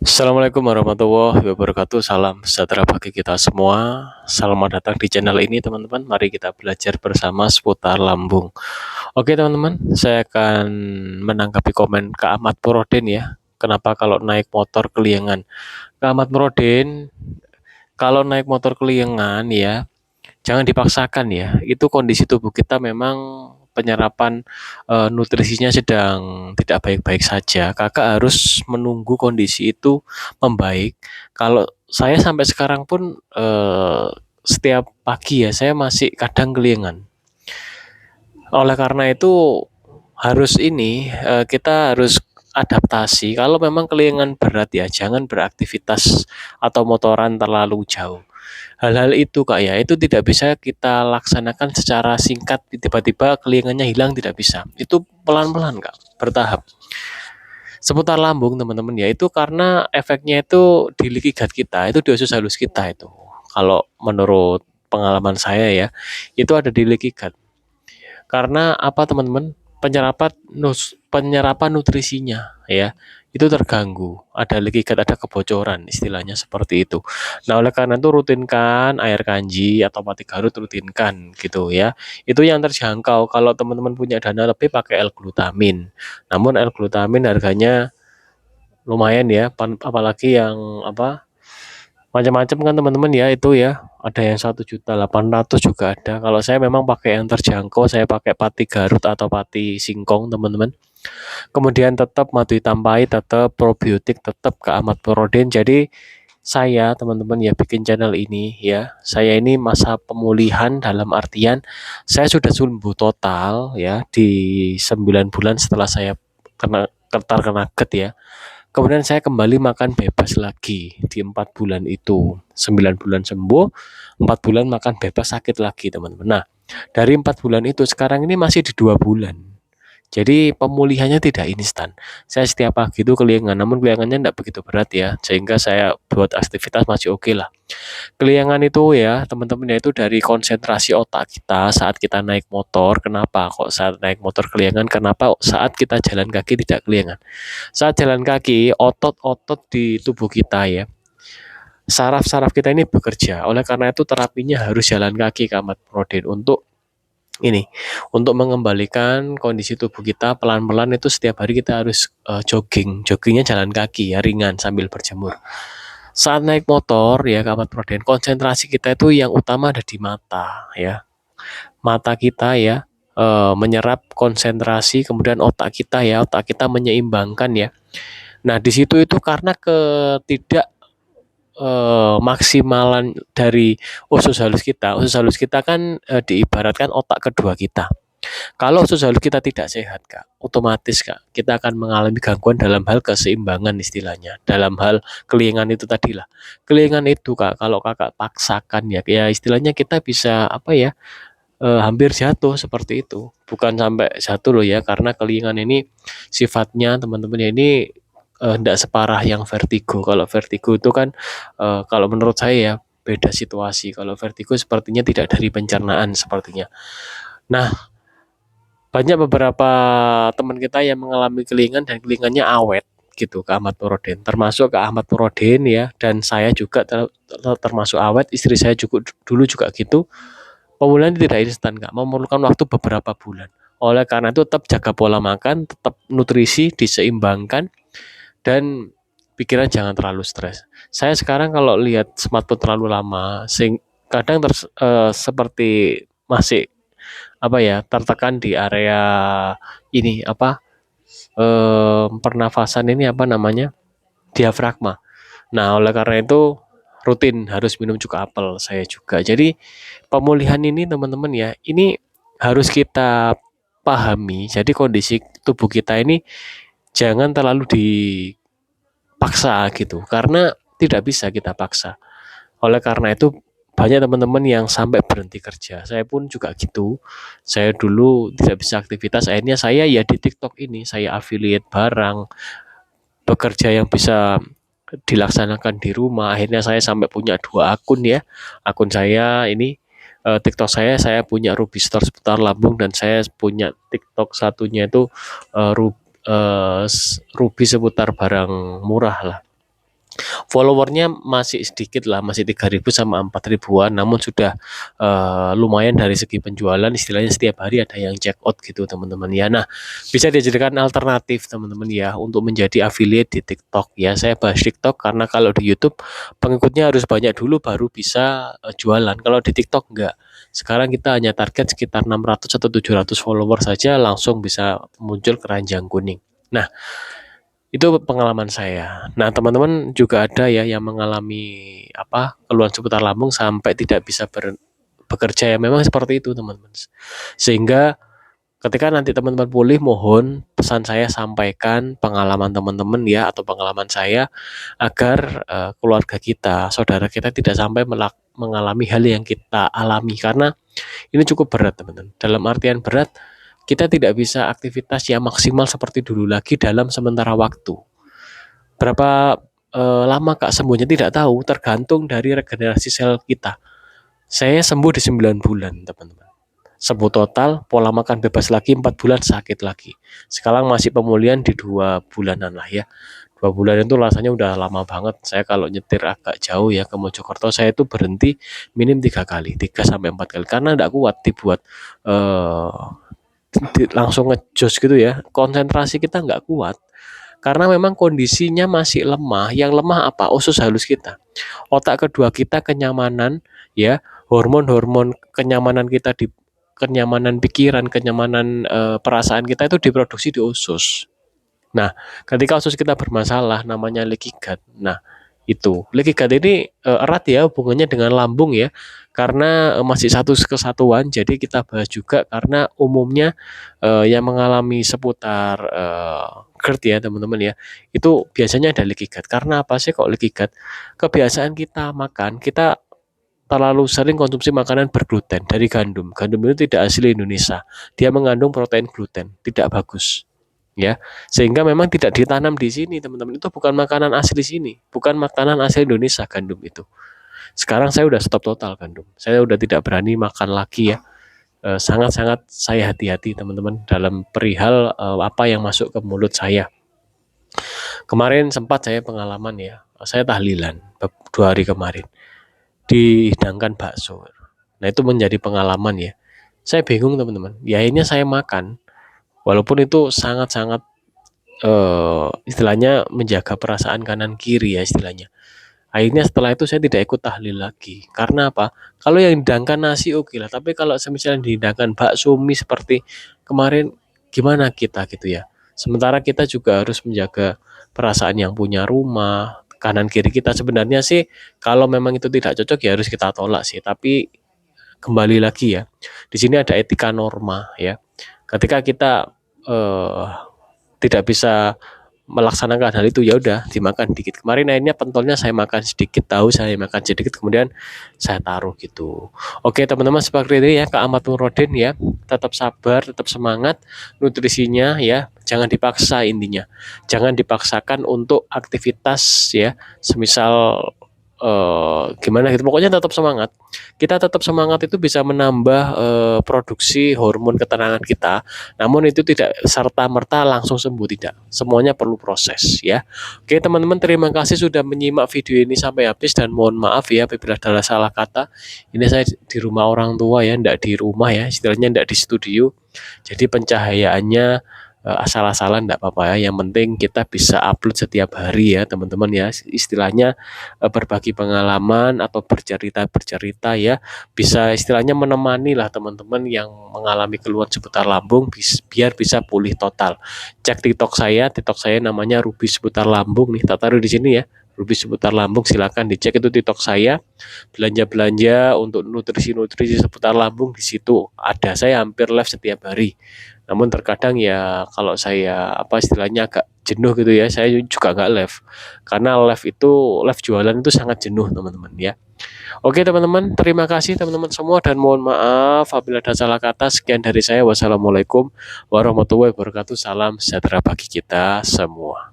Assalamualaikum warahmatullahi wabarakatuh. Salam sejahtera bagi kita semua. Selamat datang di channel ini, teman-teman. Mari kita belajar bersama seputar lambung. Oke, teman-teman, saya akan menanggapi komen Kak Ahmad Purrodin ya. Kenapa kalau naik motor keliengan? Kak Ahmad Purrodin, kalau naik motor keliengan ya, jangan dipaksakan ya. Itu kondisi tubuh kita memang penyerapan nutrisinya sedang tidak baik-baik saja. Kakak harus menunggu kondisi itu membaik. Kalau saya sampai sekarang pun setiap pagi ya saya masih kadang keliengan. Oleh karena itu harus kita harus adaptasi. Kalau memang keliengan berat ya, jangan beraktivitas atau motoran terlalu jauh. Hal-hal itu Kak ya, itu tidak bisa kita laksanakan secara singkat, tiba-tiba kelingannya hilang, tidak bisa. Itu pelan-pelan Kak, bertahap. Seputar lambung teman-teman ya, itu karena efeknya itu di leaky gut kita, itu di usus halus kita itu. Kalau menurut pengalaman saya ya, itu ada di leaky gut. Karena apa teman-teman? Penyerapan nutrisinya ya itu terganggu, ada leaky gut, ada kebocoran istilahnya seperti itu. Nah, oleh karena itu rutinkan air kanji atau mati garut, rutinkan gitu ya. Itu yang terjangkau. Kalau teman-teman punya dana lebih pakai L-glutamin. Namun L-glutamin harganya lumayan ya, apalagi yang apa macam-macam kan teman-teman ya, itu ya ada yang 1.800.000 juga ada. Kalau saya memang pakai yang terjangkau, saya pakai pati Garut atau pati singkong teman-teman. Kemudian tetap madu hitam pahit, tetap probiotik, tetap ke Ahmad Purrodin. Jadi saya teman-teman ya bikin channel ini ya, saya ini masa pemulihan dalam artian saya sudah sembuh total ya di 9 bulan setelah saya terkena GERD ya. Kemudian saya kembali makan bebas lagi di 4 bulan itu. 9 bulan sembuh, 4 bulan makan bebas sakit lagi teman-teman. Nah, dari 4 bulan itu sekarang ini masih di 2 bulan. Jadi pemulihannya tidak instan. Saya setiap pagi itu keliengan, namun keliengannya tidak begitu berat ya, sehingga saya buat aktivitas masih oke lah. Keliengan itu ya teman-teman ya, itu dari konsentrasi otak kita saat kita naik motor. Kenapa kok saat naik motor keliengan? Kenapa saat kita jalan kaki tidak keliengan? Saat jalan kaki, otot-otot di tubuh kita ya, saraf-saraf kita ini bekerja. Oleh karena itu terapinya harus jalan kaki, Kamat Prodin, untuk ini, untuk mengembalikan kondisi tubuh kita pelan-pelan. Itu setiap hari kita harus joggingnya jalan kaki ya, ringan sambil berjemur. Saat naik motor ya Kamat Prodin, konsentrasi kita itu yang utama ada di mata ya. Mata kita ya menyerap konsentrasi, kemudian otak kita menyeimbangkan ya. Nah, di situ itu karena ketidak maksimalan dari usus halus kita kan diibaratkan otak kedua kita. Kalau usus halus kita tidak sehat, Kak, otomatis Kak, kita akan mengalami gangguan dalam hal keseimbangan istilahnya. Dalam hal kelingan itu tadilah. Kelingan itu Kak, kalau Kakak paksakan ya, ya istilahnya kita bisa apa ya? Hampir jatuh seperti itu. Bukan sampai jatuh loh ya, karena kelingan ini sifatnya teman-teman ya ini tidak separah yang vertigo. Kalau vertigo itu kan kalau menurut saya ya beda situasi. Kalau vertigo sepertinya tidak dari pencernaan sepertinya. Nah, banyak beberapa teman kita yang mengalami kelingan dan kelingannya awet gitu ke Ahmad Purrodin, termasuk ke Ahmad Purrodin ya, dan saya juga termasuk awet, istri saya juga dulu juga gitu. Pemulihan tidak instan Kak, memerlukan waktu beberapa bulan. Oleh karena itu tetap jaga pola makan, tetap nutrisi diseimbangkan, dan pikiran jangan terlalu stres. Saya sekarang kalau lihat smartphone terlalu lama, kadang seperti masih apa ya, tertekan di area ini apa pernafasan ini apa namanya, diafragma. Nah, oleh karena itu rutin harus minum cuka apel saya juga. Jadi pemulihan ini teman-teman ya, ini harus kita pahami. Jadi kondisi tubuh kita ini jangan terlalu dipaksa gitu, karena tidak bisa kita paksa. Oleh karena itu banyak teman-teman yang sampai berhenti kerja. Saya pun juga gitu. Saya dulu tidak bisa aktivitas, akhirnya saya ya di TikTok ini saya affiliate barang, bekerja yang bisa dilaksanakan di rumah. Akhirnya saya sampai punya 2 akun ya. Akun saya ini TikTok saya punya Ruby Store seputar lambung, dan saya punya TikTok satunya itu Ruby seputar barang murah lah. followernya masih sedikit lah, masih 3.000 sama 4.000-an, namun sudah lumayan dari segi penjualan, istilahnya setiap hari ada yang check out gitu teman-teman ya. Nah, bisa dijadikan alternatif teman-teman ya untuk menjadi affiliate di TikTok ya. Saya bahas TikTok karena kalau di YouTube pengikutnya harus banyak dulu baru bisa jualan. Kalau di TikTok enggak. Sekarang kita hanya target sekitar 600 atau 700 follower saja langsung bisa muncul keranjang kuning. Nah, itu pengalaman saya. Nah, teman-teman juga ada ya yang mengalami keluhan seputar lambung sampai tidak bisa bekerja ya. Memang seperti itu, teman-teman. Sehingga ketika nanti teman-teman pulih, mohon pesan saya sampaikan pengalaman teman-teman ya atau pengalaman saya agar keluarga kita, saudara kita tidak sampai mengalami hal yang kita alami karena ini cukup berat, teman-teman. Dalam artian berat, kita tidak bisa aktivitas yang maksimal seperti dulu lagi dalam sementara waktu. Berapa lama Kak sembuhnya tidak tahu, tergantung dari regenerasi sel kita. Saya sembuh di 9 bulan, teman-teman. Sembuh total, pola makan bebas lagi 4 bulan, sakit lagi. Sekarang masih pemulihan di 2 bulanan lah ya. 2 bulan itu rasanya udah lama banget. Saya kalau nyetir agak jauh ya ke Mojokerto, saya itu berhenti minim 3 kali, 3 sampai 4 kali karena enggak kuat dibuat langsung ngejos gitu ya. Konsentrasi kita nggak kuat karena memang kondisinya masih lemah. Yang lemah apa? Usus halus kita. Otak kedua kita kenyamanan ya, hormon-hormon kenyamanan kita di kenyamanan pikiran, kenyamanan perasaan kita itu diproduksi di usus. Nah, ketika usus kita bermasalah namanya leaky gut. Nah, itu. Leaky gut ini erat ya hubungannya dengan lambung ya. Karena masih satu kesatuan, jadi kita bahas juga karena umumnya yang mengalami seputar GERD ya teman-teman ya, itu biasanya ada leaky gut. Karena apa sih kok leaky gut? Kebiasaan kita makan, kita terlalu sering konsumsi makanan bergluten dari gandum. Gandum itu tidak asli Indonesia. Dia mengandung protein gluten, tidak bagus. Ya, sehingga memang tidak ditanam di sini, teman-teman. Itu bukan makanan asli sini, bukan makanan asli Indonesia gandum itu. Sekarang saya udah stop total gandum. Saya udah tidak berani makan lagi ya. Sangat-sangat saya hati-hati teman-teman dalam perihal apa yang masuk ke mulut saya. Kemarin sempat saya pengalaman ya, saya tahlilan 2 hari kemarin dihidangkan bakso. Nah itu menjadi pengalaman ya. Saya bingung teman-teman. Ya akhirnya saya makan, walaupun itu sangat-sangat istilahnya menjaga perasaan kanan kiri ya istilahnya. Akhirnya setelah itu saya tidak ikut tahlil lagi. Karena apa? Kalau yang dihidangkan nasi oke lah, tapi kalau misalnya dihidangkan bakso mie seperti kemarin, gimana kita gitu ya. Sementara kita juga harus menjaga perasaan yang punya rumah, kanan kiri kita. Sebenarnya sih kalau memang itu tidak cocok ya harus kita tolak sih. Tapi kembali lagi ya, di sini ada etika norma ya. Ketika kita tidak bisa melaksanakan hal itu ya udah dimakan dikit. Kemarin akhirnya pentolnya saya makan sedikit, tahu saya makan sedikit, kemudian saya taruh gitu. Oke teman-teman, seperti ini ya Kak Ahmad Nurudin ya. Tetap sabar, tetap semangat. Nutrisinya ya jangan dipaksa, intinya jangan dipaksakan untuk aktivitas ya, semisal gimana gitu, pokoknya tetap semangat. Kita tetap semangat itu bisa menambah produksi hormon ketenangan kita, namun itu tidak serta-merta langsung sembuh, tidak. Semuanya perlu proses ya. Oke teman-teman, terima kasih sudah menyimak video ini sampai habis dan mohon maaf ya apabila ada salah kata. Ini saya di rumah orang tua ya, enggak di rumah ya, istilahnya enggak di studio. Jadi pencahayaannya asal-asalan enggak apa-apa ya. Yang penting kita bisa upload setiap hari ya teman-teman ya. Istilahnya berbagi pengalaman atau bercerita ya. Bisa istilahnya menemani lah teman-teman yang mengalami keluhan seputar lambung biar bisa pulih total. Cek TikTok saya namanya Ruby seputar lambung nih. Tak taruh di sini ya. Ruby seputar lambung, silakan dicek itu TikTok saya. Belanja-belanja untuk nutrisi-nutrisi seputar lambung di situ ada. Saya hampir live setiap hari. Namun terkadang ya kalau saya istilahnya agak jenuh gitu ya, saya juga nggak live. Karena live jualan itu sangat jenuh teman-teman ya. Oke teman-teman, terima kasih teman-teman semua dan mohon maaf apabila ada salah kata. Sekian dari saya. Wassalamualaikum warahmatullahi wabarakatuh. Salam sejahtera bagi kita semua.